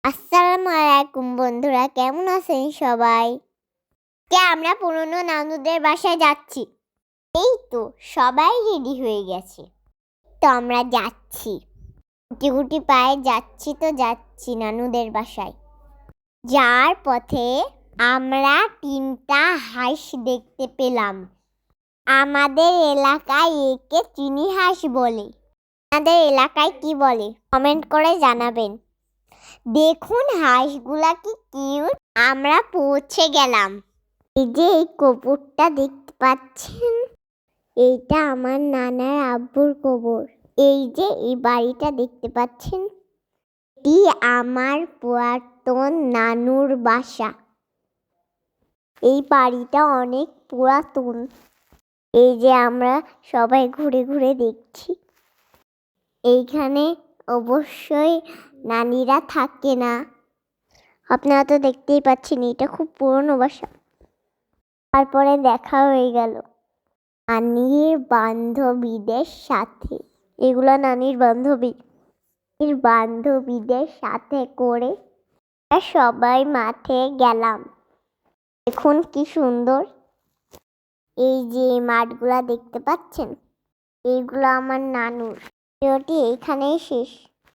আসসালামু আলাইকুম বন্ধুরা, কেমন আছেন সবাই? আমরা পুরনো নানুদের বাসায় যাচ্ছি। এই তো সবাই রেডি হয়ে গেছে। তো আমরা যাচ্ছি, গুটি গুটি পায়ে যাচ্ছি নানুদের বাসায়। যার পথে আমরা 3টা হাঁস দেখতে পেলাম। আমাদের এলাকায় একে চিনি হাঁস বলে। আমাদের এলাকায় কি বলে কমেন্ট করে জানাবেন। দেখুন হাঁসগুলা কি কিউট। আমরা পৌঁছে গেলাম। এই যে এই কবরটা দেখতে পাচ্ছেন, এইটা আমার নানার আব্বুর কবর। এই যে এই বাড়িটা দেখতে পাচ্ছেন, এটি আমার পুরাতন নানুর বাসা। এই বাড়িটা অনেক পুরাতন। এই যে আমরা সবাই ঘুরে ঘুরে দেখছি। এইখানে অবশ্যই নানিরা থাকে না। আপনারা তো দেখতেই পাচ্ছেন, এটা খুব পুরনো বাসা। তারপরে দেখা হয়ে গেল নানির বান্ধবীদের সাথে। এগুলো নানির বান্ধবীদের সাথে করে সবাই মাঠে গেলাম। দেখুন কি সুন্দর। এই যে মাঠগুলা দেখতে পাচ্ছেন, এইগুলো আমার নানুর। ভিডিওটি এইখানেই শেষ।